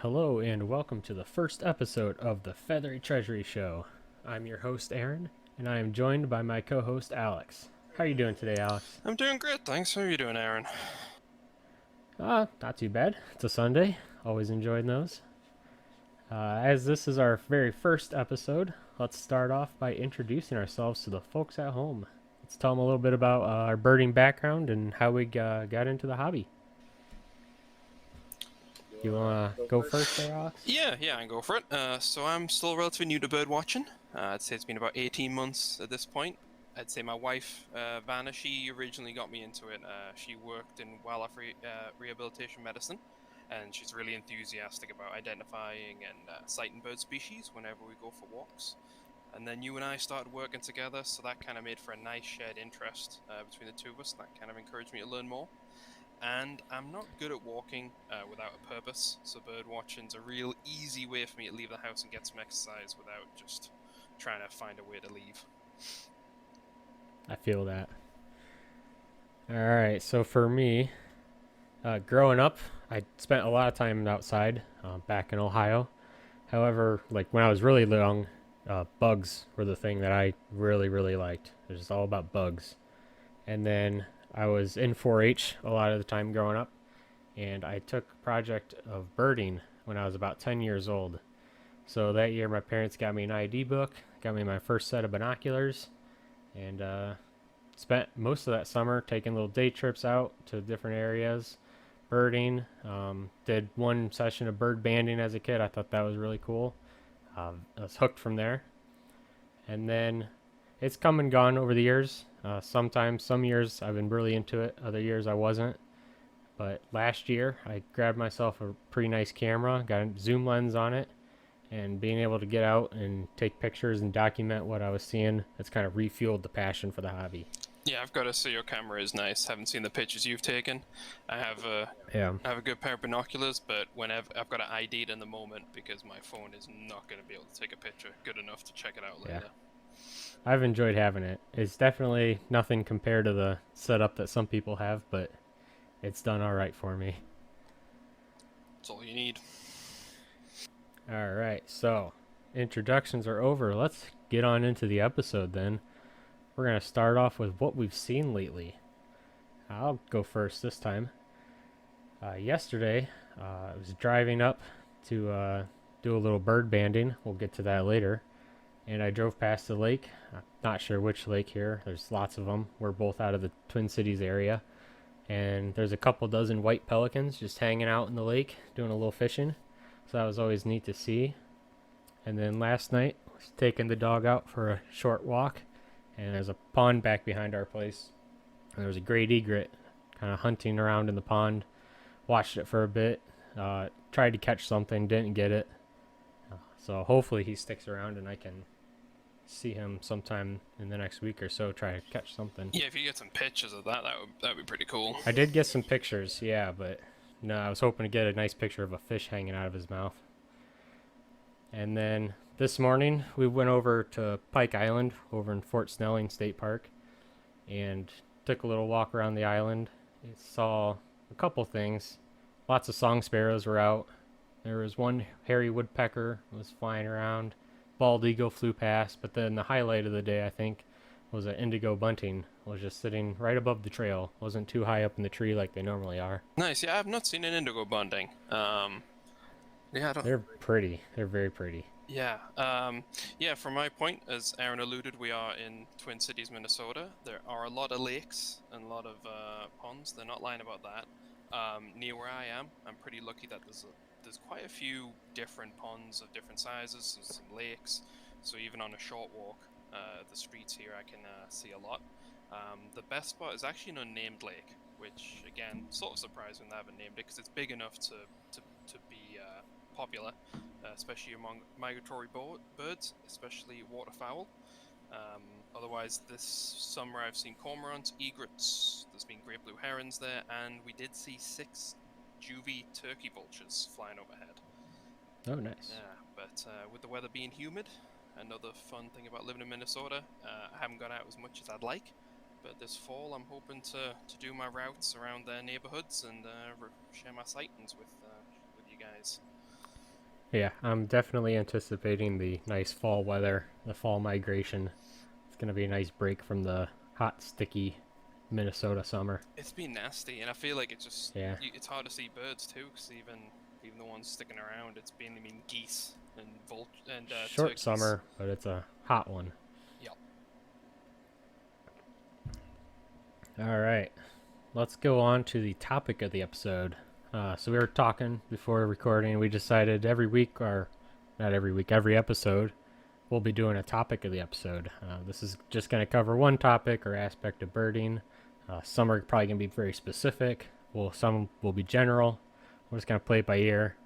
Hello and welcome to the first episode of the Feathery Treasury Show. I'm your host Aaron, and I am joined by my co-host Alex. How are you doing today, Alex? I'm doing great, thanks. How are you doing, Aaron? Not too bad. It's a Sunday. Always enjoying those. As this is our very first episode, let's start off by introducing ourselves to the folks at home. Let's tell them a little bit about our birding background and how we got into the hobby. You want to go first there, Alex? Yeah, I can go for it. So I'm still relatively new to bird watching. I'd say it's been about 18 months at this point. I'd say my wife, Vanna, she originally got me into it. She worked in wildlife rehabilitation medicine, and she's really enthusiastic about identifying and sighting bird species whenever we go for walks. And then you and I started working together, so that kind of made for a nice shared interest between the two of us. That kind of encouraged me to learn more. And I'm not good at walking without a purpose, so bird watching's a real easy way for me to leave the house and get some exercise without just trying to find a way to leave. I feel that. Alright, so for me, growing up, I spent a lot of time outside back in Ohio. However, like when I was really young, bugs were the thing that I really liked. It was just all about bugs. And then I was in 4-H a lot of the time growing up, and I took a project of birding when I was about 10 years old. So that year, my parents got me an ID book, got me my first set of binoculars, and spent most of that summer taking little day trips out to different areas, birding. Did one session of bird banding as a kid. I thought that was really cool. I was hooked from there. And then it's come and gone over the years. Sometimes, some years I've been really into it, other years I wasn't. But last year I grabbed myself a pretty nice camera, got a zoom lens on it, and being able to get out and take pictures and document what I was seeing, it's kind of refueled the passion for the hobby. Yeah, I've got to say your camera is nice. Haven't seen the pictures you've taken. I have a good pair of binoculars, but whenever I've got to ID it in the moment because my phone is not going to be able to take a picture good enough to check it out later. I've enjoyed having it. It's definitely nothing compared to the setup that some people have, but it's done all right for me. That's all you need. All right, so introductions are over. Let's get on into the episode then. We're going to start off with what we've seen lately. I'll go first this time. Yesterday, I was driving up to do a little bird banding. We'll get to that later. And I drove past the lake. I'm not sure which lake here. There's lots of them. We're both out of the Twin Cities area. And there's a couple dozen white pelicans just hanging out in the lake doing a little fishing. So that was always neat to see. And then last night, I was taking the dog out for a short walk. And there's a pond back behind our place. And there was a great egret kind of hunting around in the pond. Watched it for a bit. Tried to catch something, didn't get it. So hopefully he sticks around and I can see him sometime in the next week or so, try to catch something. Yeah, if you get some pictures of that would be pretty cool. I did get some pictures, yeah, but no, I was hoping to get a nice picture of a fish hanging out of his mouth. And then this morning we went over to Pike Island over in Fort Snelling State Park and took a little walk around the island. Saw a couple things. Lots of song sparrows were out. There was one hairy woodpecker was flying around. Bald eagle flew past, but then the highlight of the day, I think, was an indigo bunting. Was just sitting right above the trail. Wasn't too high up in the tree like they normally are. Nice. Yeah, I've not seen an indigo bunting. They're pretty. They're very pretty. Yeah. From my point, as Aaron alluded, we are in Twin Cities, Minnesota. There are a lot of lakes and a lot of ponds. They're not lying about that. Near where I am, I'm pretty lucky that there's quite a few different ponds of different sizes, and some lakes. So even on a short walk, the streets here, I can see a lot. The best spot is actually an unnamed lake, which again, sort of surprised when they haven't named it because it's big enough to be popular, especially among migratory birds, especially waterfowl. Otherwise, this summer I've seen cormorants, egrets, there's been great blue herons there, and we did see 6 juvie turkey vultures flying overhead. Oh, nice. Yeah, but with the weather being humid, another fun thing about living in Minnesota, I haven't got out as much as I'd like, but this fall I'm hoping to do my routes around their neighborhoods and share my sightings with you guys. Yeah, I'm definitely anticipating the nice fall weather, the fall migration. It's going to be a nice break from the hot, sticky Minnesota summer. It's been nasty, and I feel like Yeah. it's hard to see birds too, because even the ones sticking around, it's mainly been geese and Short turkeys. summer, but it's a hot one. Yep. All right. Let's go on to the topic of the episode. So we were talking before recording. We decided every week, or not every week, every episode, we'll be doing a topic of the episode. This is just going to cover one topic or aspect of birding. Some are probably going to be very specific. Some will be general. We're just going to play it by ear,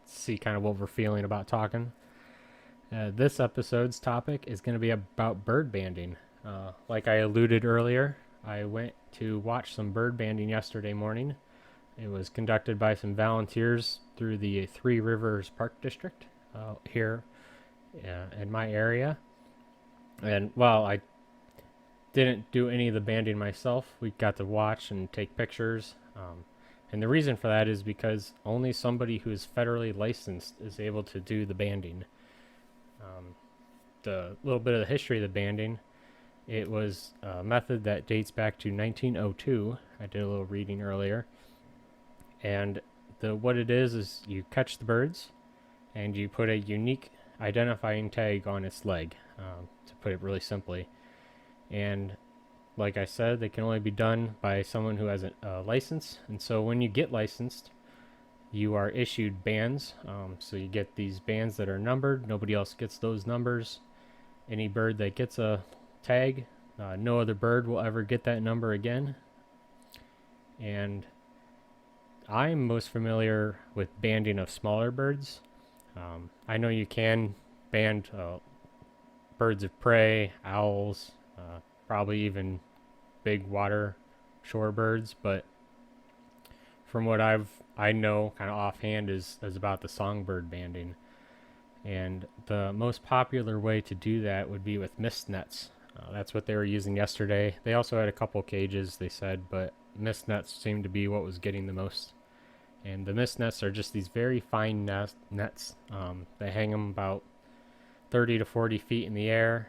see kind of what we're feeling about talking. This episode's topic is going to be about bird banding. Like I alluded earlier, I went to watch some bird banding yesterday morning. It was conducted by some volunteers through the Three Rivers Park District here in my area. And while I didn't do any of the banding myself, we got to watch and take pictures. And the reason for that is because only somebody who is federally licensed is able to do the banding. The little bit of the history of the banding, it was a method that dates back to 1902. I did a little reading earlier. And what it is you catch the birds and you put a unique identifying tag on its leg, to put it really simply. And like I said, they can only be done by someone who has a license. And so when you get licensed, you are issued bands. So you get these bands that are numbered. Nobody else gets those numbers. Any bird that gets a tag, no other bird will ever get that number again. And I'm most familiar with banding of smaller birds. I know you can band birds of prey, owls, probably even big water shore birds, but from what I know kind of offhand is about the songbird banding. And the most popular way to do that would be with mist nets. That's what they were using yesterday. They also had a couple cages, they said, but mist nets seemed to be what was getting the most. And the mist nets are just these very fine nets. They hang them about 30 to 40 feet in the air.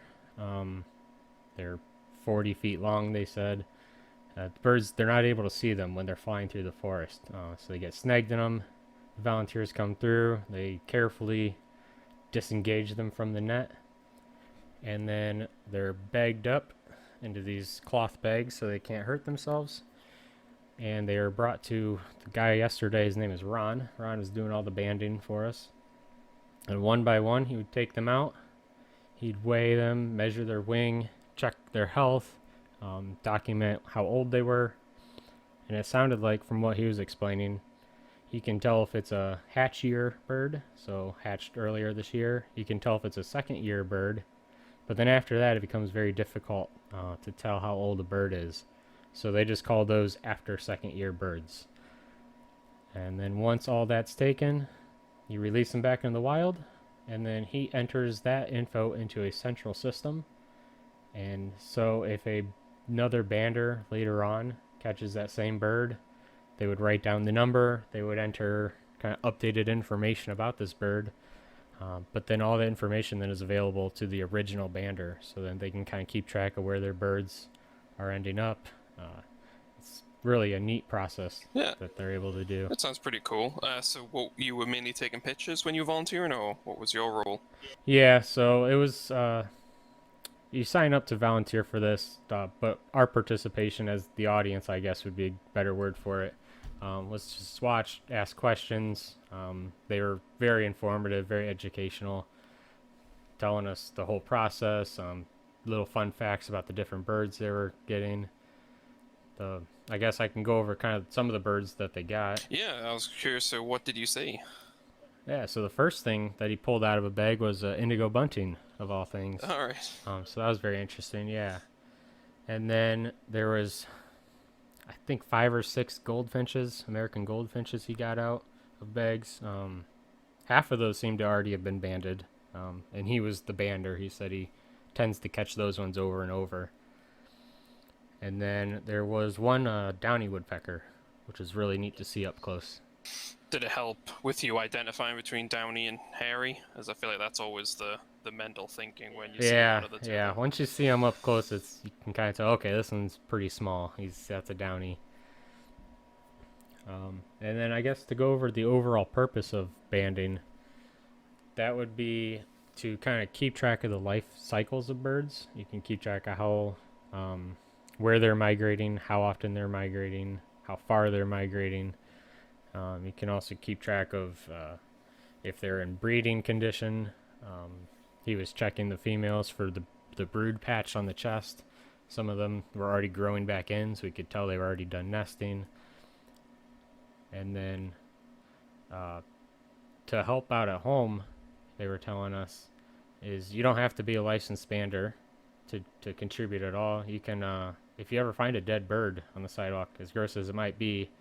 They're 40 feet long, they said. The birds, they're not able to see them when they're flying through the forest. So they get snagged in them. The volunteers come through. They carefully disengage them from the net. And then they're bagged up into these cloth bags so they can't hurt themselves. And they are brought to the guy yesterday. His name is Ron. Ron was doing all the banding for us. And one by one, he would take them out. He'd weigh them, measure their wing, check their health, document how old they were. And it sounded like, from what he was explaining, he can tell if it's a hatch year bird, so hatched earlier this year. He can tell if it's a second year bird. But then after that, it becomes very difficult to tell how old a bird is. So they just call those after second year birds. And then once all that's taken, you release them back in the wild, and then he enters that info into a central system. And so if another bander later on catches that same bird, they would write down the number, they would enter kind of updated information about this bird, but then all the information then is available to the original bander, so then they can kind of keep track of where their birds are ending up. It's really a neat process that they're able to do. That sounds pretty cool. So what, you were mainly taking pictures when you were volunteering, or what was your role? Yeah, so it was, you sign up to volunteer for this, but our participation as the audience, I guess would be a better word for it, was just watch, ask questions. They were very informative, very educational, telling us the whole process, little fun facts about the different birds they were getting. I guess I can go over kind of some of the birds that they got. Yeah, I was curious. So what did you see? Yeah, so the first thing that he pulled out of a bag was indigo bunting, of all things. All right. So that was very interesting, yeah. And then there was, I think, 5 or 6 goldfinches, American goldfinches he got out of bags. Half of those seemed to already have been banded, and he was the bander. He said he tends to catch those ones over and over. And then there was one downy woodpecker, which was really neat to see up close. Did it help with you identifying between Downy and Hairy? As I feel like that's always the mental thinking when you see one Yeah, of the two of yeah. them. Once you see him up close, you can kind of tell. Okay, this one's pretty small. That's a downy. And then I guess to go over the overall purpose of banding, that would be to kind of keep track of the life cycles of birds. You can keep track of where they're migrating, how often they're migrating, how far they're migrating. You can also keep track of if they're in breeding condition. He was checking the females for the brood patch on the chest. Some of them were already growing back in, so we could tell they were already done nesting. And then to help out at home, they were telling us, is you don't have to be a licensed bander to contribute at all. You can, if you ever find a dead bird on the sidewalk, as gross as it might be,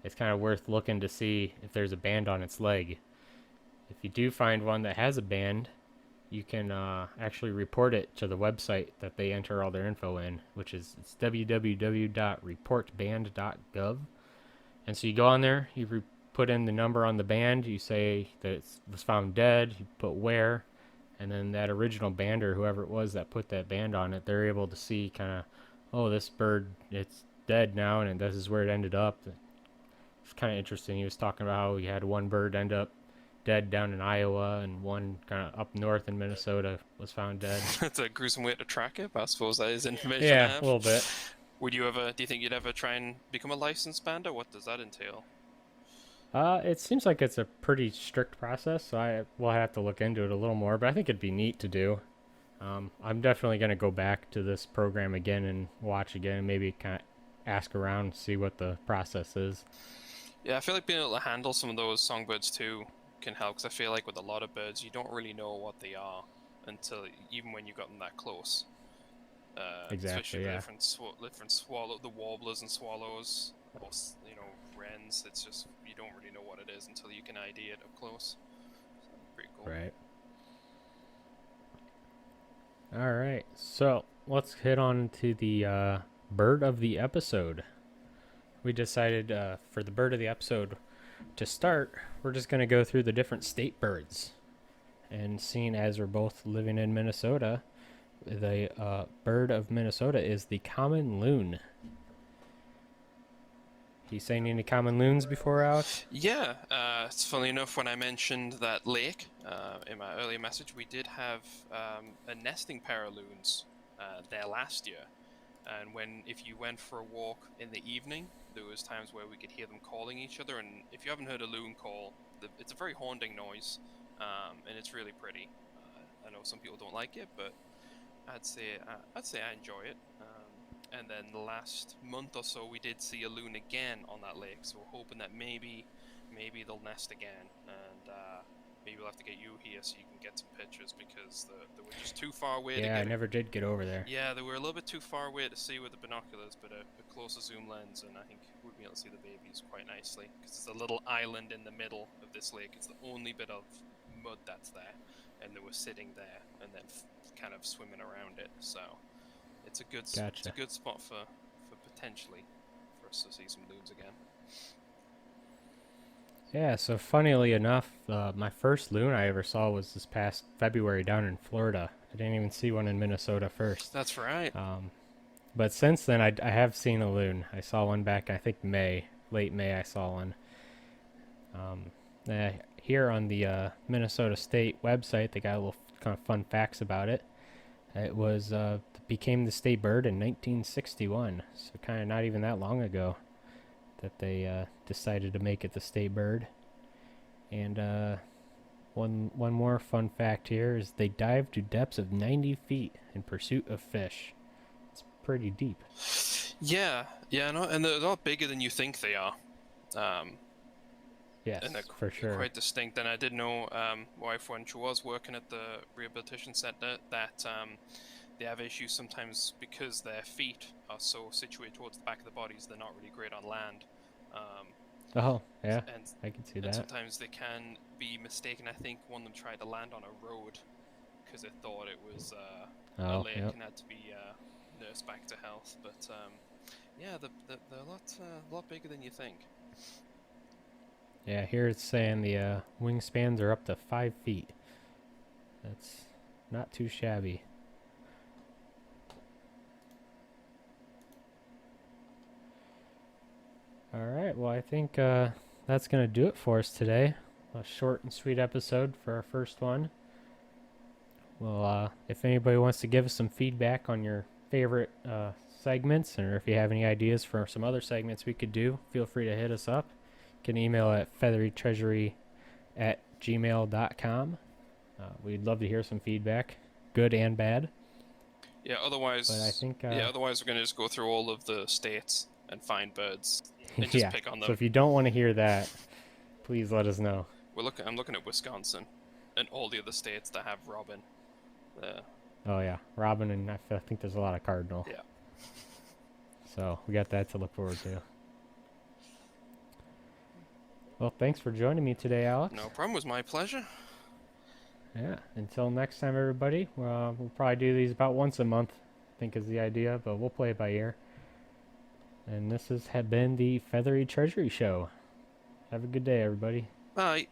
it's kind of worth looking to see if there's a band on its leg. If you do find one that has a band, you can actually report it to the website that they enter all their info in, which is it's www.reportband.gov. And so you go on there, you put in the number on the band, you say that it was found dead, you put where, and then that original bander, whoever it was that put that band on it, they're able to see kind of, oh, this bird, it's dead now, and this is where it ended up. It's kind of interesting. He was talking about how he had one bird end up dead down in Iowa, and one kind of up north in Minnesota was found dead. It's a gruesome way to track it, but I suppose that is information I Yeah, have. a little bit. Would you ever? Do you think you'd ever try and become a licensed bander? What does that entail? It seems like it's a pretty strict process, so I will have to look into it a little more. But I think it'd be neat to do. I'm definitely gonna go back to this program again and watch again, and maybe kind of ask around, see what the process is. Yeah, I feel like being able to handle some of those songbirds too can help, because I feel like with a lot of birds, you don't really know what they are until even when you got them that close. Exactly. Especially Yeah. different swallow, the warblers and swallows, or wrens. It's just you don't really know what it is until you can ID it up close. So, pretty cool. Right. All right. So let's hit on to the bird of the episode. We decided for the bird of the episode to start, we're just going to go through the different state birds. And seeing as we're both living in Minnesota, the bird of Minnesota is the common loon. You saying any common loons before, Alex? Yeah, it's funny enough when I mentioned that lake in my earlier message, we did have a nesting pair of loons there last year. And if you went for a walk in the evening, there was times where we could hear them calling each other. And if you haven't heard a loon call, it's a very haunting noise, and it's really pretty. I know some people don't like it, but I'd say I enjoy it. And then the last month or so, we did see a loon again on that lake. So we're hoping that maybe they'll nest again, and maybe we'll have to get you here so you can get some pictures, because they were just too far away. Yeah, I never did get over there. Yeah, they were a little bit too far away to see with the binoculars, but a closer zoom lens, and I think we'll be able to see the babies quite nicely, because it's a little island in the middle of this lake. It's the only bit of mud that's there, and they were sitting there and then kind of swimming around it. So it's a good it's a good spot for potentially for us to see some loons again. Yeah, so funnily enough, my first loon I ever saw was this past February down in Florida. I didn't even see one in Minnesota first. That's right. But since then, I have seen a loon. I saw one back, I think, late May, I saw one. Here on the Minnesota State website, they got a little kind of fun facts about it. It became the state bird in 1961, so kind of not even that long ago that they decided to make it the state bird. And one more fun fact here is they dive to depths of 90 feet in pursuit of fish. It's pretty deep. Yeah, no, and they're a lot bigger than you think they are. Yes, and they're for sure. Quite distinct. And I did know, wife, when she was working at the rehabilitation center, that they have issues sometimes because their feet are so situated towards the back of the bodies. They're not really great on land. Oh, yeah, I can see that. And sometimes they can be mistaken. I think one of them tried to land on a road because it thought it was a lake and had to be nursed back to health. But yeah, they're a lot bigger than you think. Yeah, here it's saying the wingspans are up to 5 feet. That's not too shabby. Alright, well, I think that's going to do it for us today. A short and sweet episode for our first one. Well, if anybody wants to give us some feedback on your favorite segments, or if you have any ideas for some other segments we could do, feel free to hit us up. You can email at featherytreasury@gmail.com. We'd love to hear some feedback, good and bad. Yeah, otherwise, But I think, otherwise we're gonna just go through all of the states and find birds and just yeah. pick on So them. if you don't want to hear that, please let us know. I'm looking at Wisconsin and all the other states that have robin. Oh yeah, robin, and I think there's a lot of cardinal. Yeah. So we got that to look forward to. Well, thanks for joining me today, Alex. No problem. It was my pleasure. Yeah. Until next time, everybody. We'll probably do these about once a month, I think is the idea, but we'll play it by ear. And this has been the Feathery Treasury Show. Have a good day, everybody. Bye.